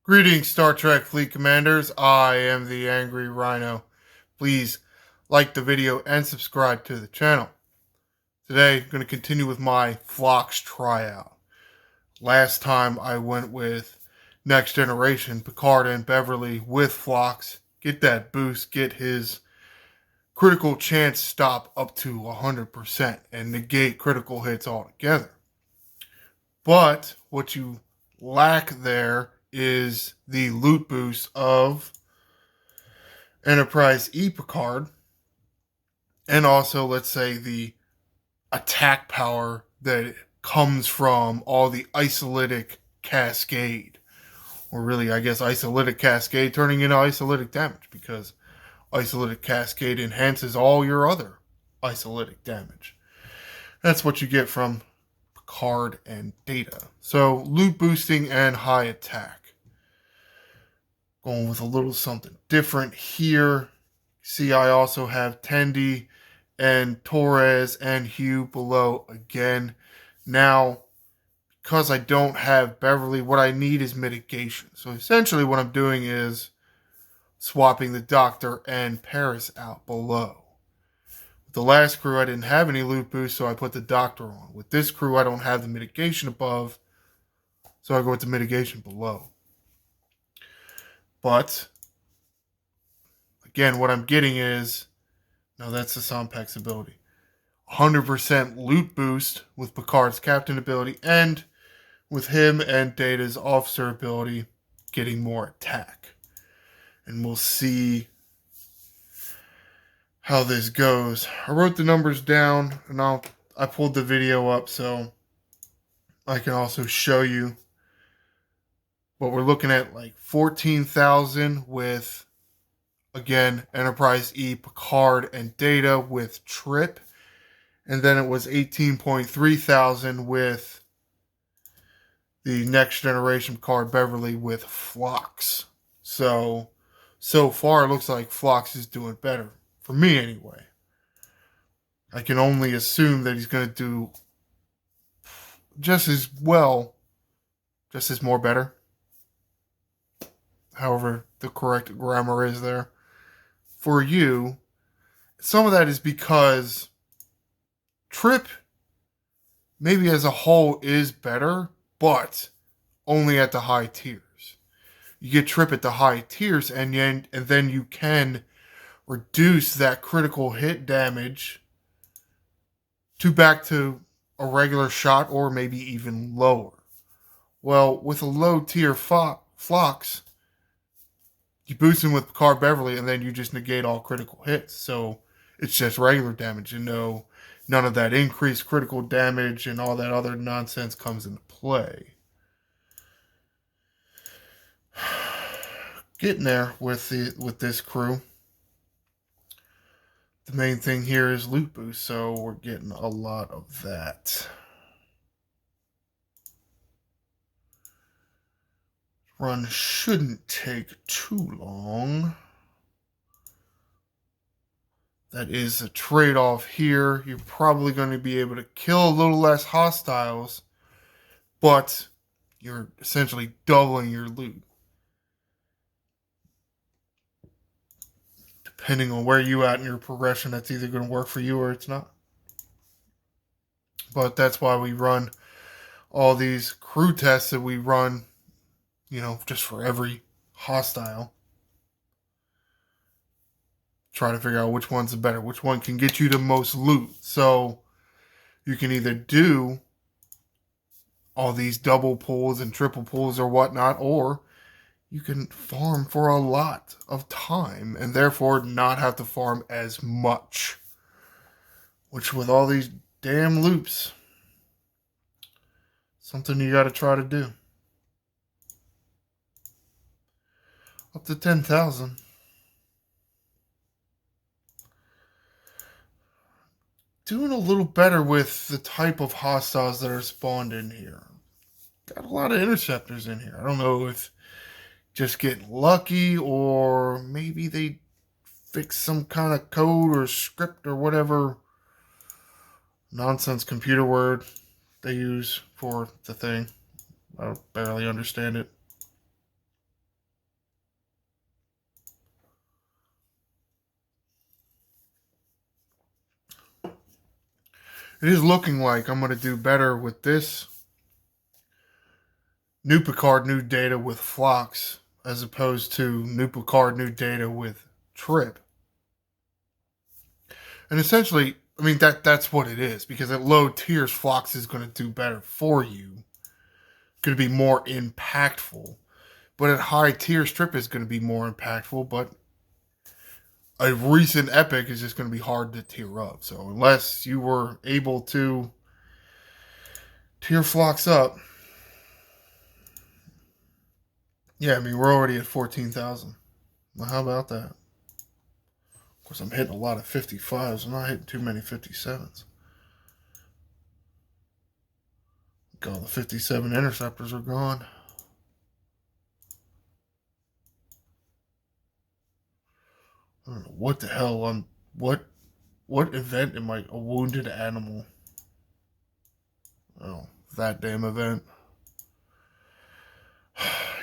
Greetings, Star Trek Fleet Commanders. I am the Angry Rhino. Please like the video and subscribe to the channel. Today, I'm going to continue with my Phlox Tryout. Last time I went with Next Generation, Picard and Beverly with Phlox. Get that boost, get his critical chance stop up to 100% and negate critical hits altogether. But what you lack there is the loot boost of Enterprise E Picard, and also, let's say, the attack power that comes from all the isolytic cascade. Or really, I guess, isolytic cascade turning into isolytic damage, because isolytic cascade enhances all your other isolytic damage. That's what you get from Picard and Data. So, loot boosting and high attack. Going with a little something different here. See, I also have Tendi and Torres and Hugh below again. Now, because I don't have Beverly, what I need is mitigation. So essentially what I'm doing is swapping the Doctor and Paris out below. With the last crew, I didn't have any loot boost, so I put the Doctor on. With this crew, I don't have the mitigation above, so I go with the mitigation below. But again, what I'm getting is, no, that's the Sompak's ability. 100% loot boost with Picard's captain ability, and with him and Data's officer ability, getting more attack. And we'll see how this goes. I wrote the numbers down, and I pulled the video up so I can also show you. But we're looking at like 14,000 with, again, Enterprise E, Picard, and Data with Trip. And then it was 18.3 thousand with the Next Generation Picard Beverly with Phlox. So far it looks like Phlox is doing better. For me, anyway. I can only assume that he's going to do just as well, just as more better. However, the correct grammar is there. For you, some of that is because Trip, maybe as a whole, is better, but only at the high tiers. You get Trip at the high tiers, and then you can reduce that critical hit damage back to a regular shot, or maybe even lower. Well, with a low tier Phlox, you boost him with Picard Beverly, and then you just negate all critical hits. So it's just regular damage, and none of that increased critical damage and all that other nonsense comes into play. Getting there with this crew. The main thing here is loot boost, so we're getting a lot of that. Run shouldn't take too long. That is a trade-off here. You're probably going to be able to kill a little less hostiles, but you're essentially doubling your loot. Depending on where you at in your progression, that's either going to work for you or it's not. But that's why we run all these crew tests that we run, just for every hostile. Try to figure out which one's the better, which one can get you the most loot. So you can either do all these double pulls and triple pulls or whatnot, or you can farm for a lot of time and therefore not have to farm as much. Which, with all these damn loops, something you got to try to do. Up to 10,000. Doing a little better with the type of hostiles that are spawned in here. Got a lot of interceptors in here. I don't know if just getting lucky, or maybe they fix some kind of code or script or whatever nonsense computer word they use for the thing. I barely understand it. It is looking like I'm going to do better with this new Picard new data with Phlox as opposed to new Picard new data with Trip. And essentially, I mean that's what it is, because at low tiers Phlox is going to do better for you. Going to be more impactful. But at high tier Trip is going to be more impactful, but a recent epic is just going to be hard to tier up. So unless you were able to tier Phlox up, yeah, I mean we're already at 14,000. Well, how about that? Of course, I'm hitting a lot of 55s. I'm not hitting too many 57s. All the 57 interceptors are gone. I don't know what the hell I'm. What event am I? A wounded animal. Oh, that damn event.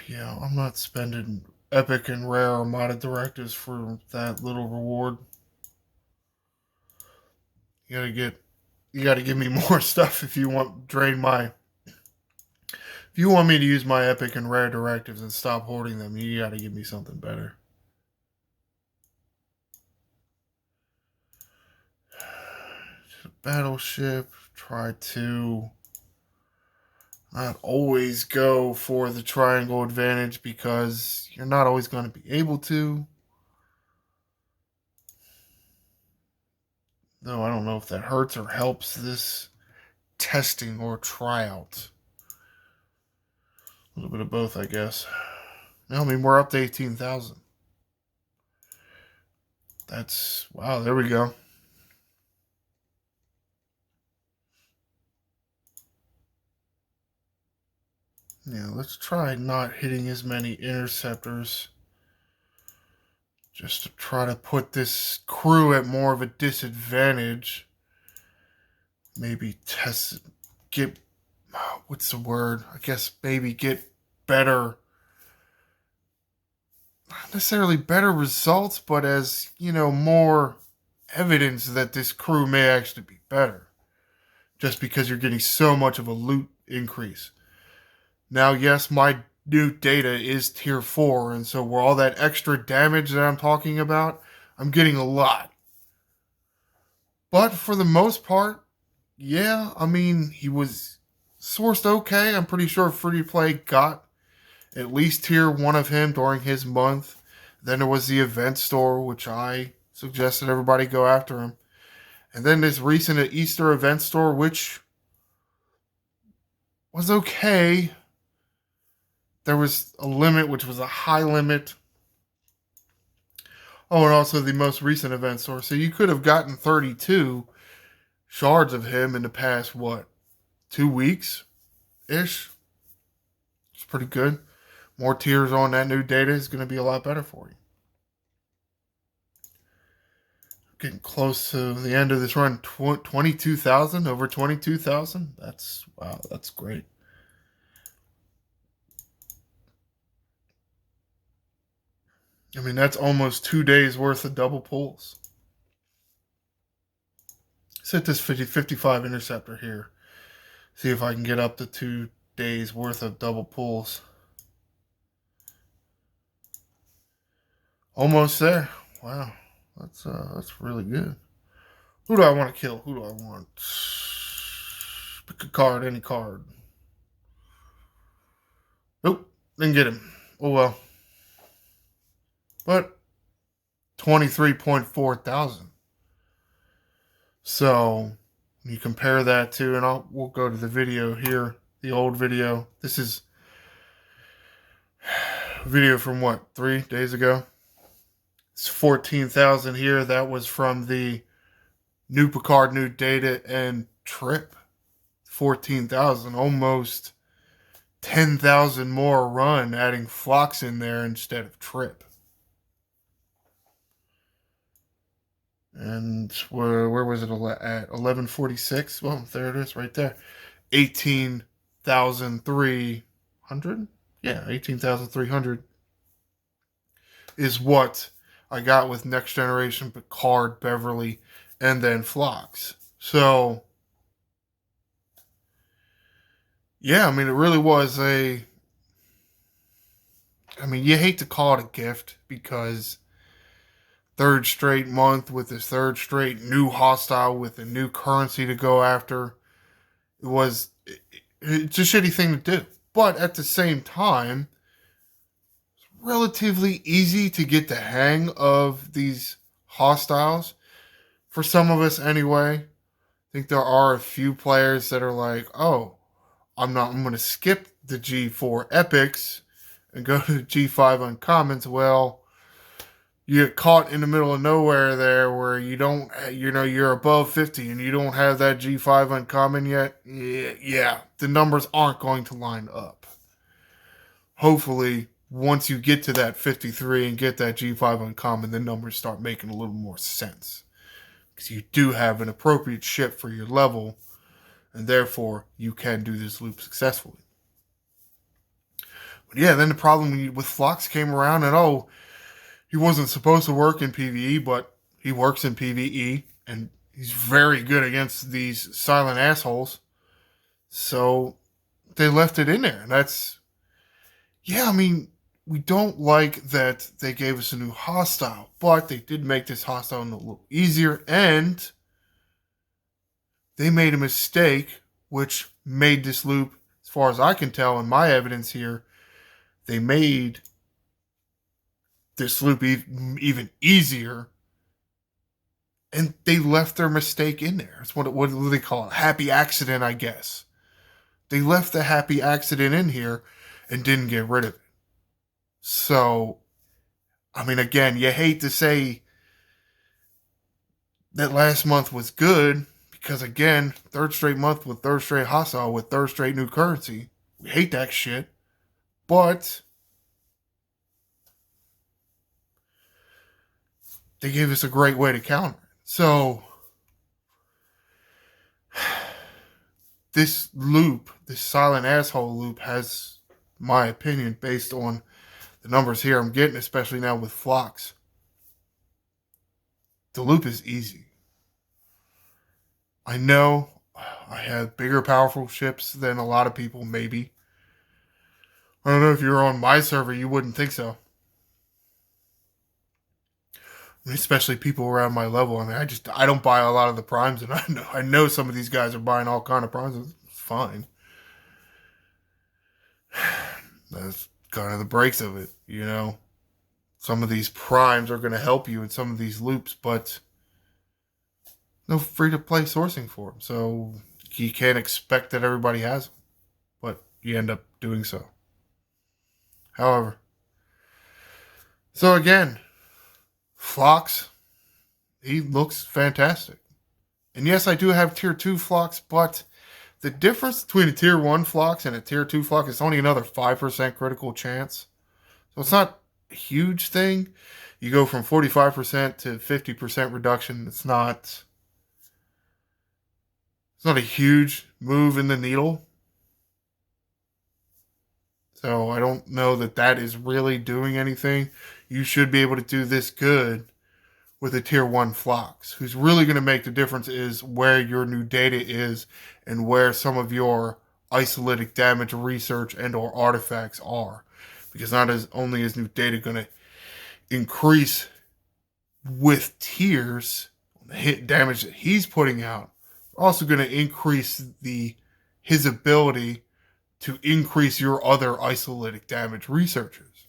Yeah, I'm not spending epic and rare Armada directives for that little reward. You gotta give me more stuff if you want drain my. If you want me to use my epic and rare directives and stop hoarding them, you gotta give me something better. Battleship. Try to not always go for the triangle advantage because you're not always going to be able to. No, I don't know if that hurts or helps this testing or tryout. A little bit of both, I guess. No, I mean, we're up to 18,000. That's, wow, there we go. Yeah, let's try not hitting as many interceptors. Just to try to put this crew at more of a disadvantage. Maybe get, what's the word? I guess maybe get better, not necessarily better results, but as, more evidence that this crew may actually be better. Just because you're getting so much of a loot increase. Now, yes, my new data is tier 4, and so where all that extra damage that I'm talking about, I'm getting a lot. But for the most part, yeah, I mean, he was sourced okay. I'm pretty sure Free Play got at least tier 1 of him during his month. Then there was the event store, which I suggested everybody go after him. And then this recent Easter event store, which was okay. There was a limit, which was a high limit. Oh, and also the most recent event store. So you could have gotten 32 shards of him in the past, 2 weeks ish? It's pretty good. More tiers on that new data is going to be a lot better for you. Getting close to the end of this run, 22,000, over 22,000. Wow, that's great. I mean, that's almost 2 days worth of double pulls. Set this 55 interceptor here. See if I can get up to 2 days worth of double pulls. Almost there. Wow, that's really good. Who do I want to kill? Who do I want? Pick a card, any card. Nope, didn't get him. Oh well. But 23.4 thousand. So you compare that to, and we'll go to the video here, the old video. This is a video from 3 days ago. It's 14,000 here. That was from the new Picard, new data, and Trip. 14,000, almost 10,000 more run, adding Phlox in there instead of Trip. And where was it at? 1146. Well, there it is, right there. 18,300. Yeah, 18,300 is what I got with Next Generation Picard, Beverly, and then Phlox. So Yeah, I mean, it really was you hate to call it a gift because third straight month with this third straight new hostile with a new currency to go after, it's a shitty thing to do. But at the same time, relatively easy to get the hang of these hostiles. For some of us, anyway. I think there are a few players that are like, oh, I'm going to skip the G4 epics and go to the G5 uncommons. Well, you get caught in the middle of nowhere there where you don't, you're above 50 and you don't have that G5 uncommon yet. Yeah, the numbers aren't going to line up. Hopefully, once you get to that 53 and get that G5 uncommon, the numbers start making a little more sense. Because you do have an appropriate ship for your level, and therefore you can do this loop successfully. But yeah, then the problem with Phlox came around, and he wasn't supposed to work in PvE, but he works in PvE, and he's very good against these silent assholes. So they left it in there, and we don't like that they gave us a new hostile, but they did make this hostile a little easier, and they made a mistake, which made this loop, as far as I can tell in my evidence here, they made this loop even easier, and they left their mistake in there. It's what do they call it? Happy accident, I guess. They left the happy accident in here and didn't get rid of it. So, again, you hate to say that last month was good because, again, third straight month with third straight hostile with third straight new currency. We hate that shit. But they gave us a great way to counter it. So, this loop, this silent asshole loop, has my opinion based on the numbers here I'm getting, especially now with Phlox. The loop is easy. I know I have bigger, powerful ships than a lot of people, maybe. I don't know if you're on my server, you wouldn't think so. Especially people around my level. I don't buy a lot of the primes, and I know some of these guys are buying all kind of primes. It's fine. That's kind of the breaks of it, Some of these primes are going to help you in some of these loops, but no free to play sourcing for them. So you can't expect that everybody has them, but you end up doing so. However, so again, Phlox, he looks fantastic. And yes, I do have tier 2 Phlox, but the difference between a tier 1 Phlox and a tier 2 Phlox is only another 5% critical chance. So it's not a huge thing. You go from 45% to 50% reduction. It's not a huge move in the needle. So I don't know that is really doing anything. You should be able to do this good with a tier 1 Phlox. Who's really going to make the difference is where your new data is and where some of your isolytic damage research and or artifacts are. Because not as only is new data going to increase with tiers, the hit damage that he's putting out, also going to increase his ability to increase your other isolytic damage researchers.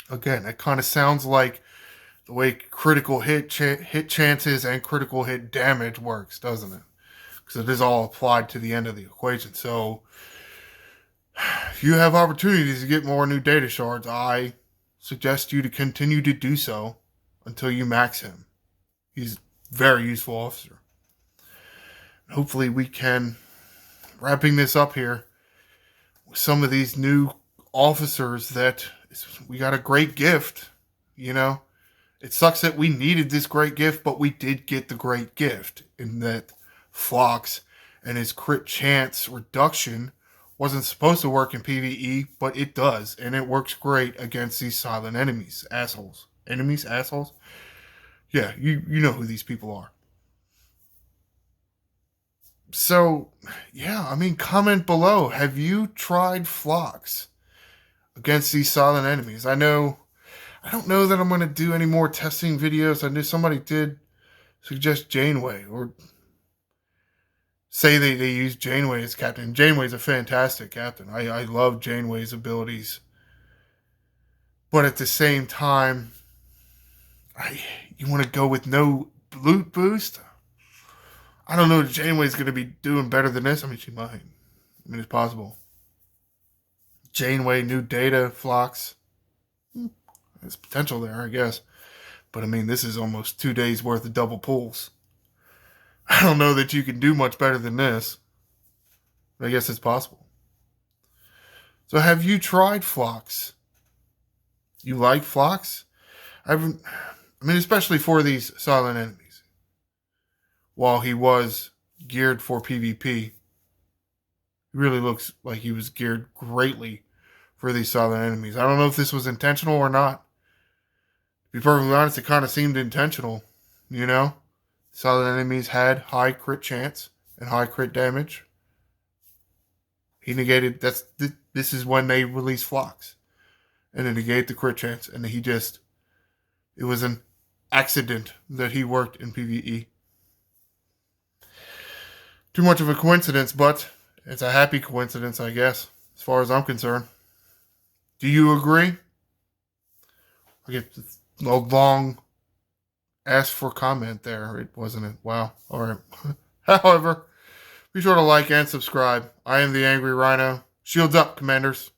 Again, that kind of sounds like the way critical hit chances and critical hit damage works, doesn't it? Because it is all applied to the end of the equation. So, if you have opportunities to get more new data shards, I suggest you to continue to do so until you max him. He's a very useful officer. Hopefully we can, wrapping this up here, with some of these new officers that we got a great gift, It sucks that we needed this great gift, but we did get the great gift in that Phlox and his crit chance reduction wasn't supposed to work in PvE, but it does, and it works great against these silent enemies. Assholes. Enemies? Assholes? Yeah, you know who these people are. So, yeah, I mean, comment below. Have you tried Phlox against these silent enemies? I don't know that I'm going to do any more testing videos. I knew somebody did suggest Janeway or say they use Janeway as captain. Janeway's a fantastic captain. I love Janeway's abilities. But at the same time, you want to go with no loot boost? I don't know if Janeway's going to be doing better than this. I mean, she might. I mean, it's possible. Janeway, new data, Phlox. There's potential there, I guess. But I mean, this is almost 2 days worth of double pulls. I don't know that you can do much better than this. But I guess it's possible. So have you tried Phlox? You like Phlox? I mean, especially for these silent enemies. While he was geared for PvP, he really looks like he was geared greatly for these silent enemies. I don't know if this was intentional or not. To be perfectly honest, it kind of seemed intentional, you know? Silent enemies had high crit chance and high crit damage. He negated, this is when they released Phlox. And it negated the crit chance, and it was an accident that he worked in PvE. Too much of a coincidence, but it's a happy coincidence, I guess, as far as I'm concerned. Do you agree? I get a long ask for comment there. It wasn't it? Wow. All right. However, be sure to like and subscribe. I am the Angry Rhino. Shields up, Commanders.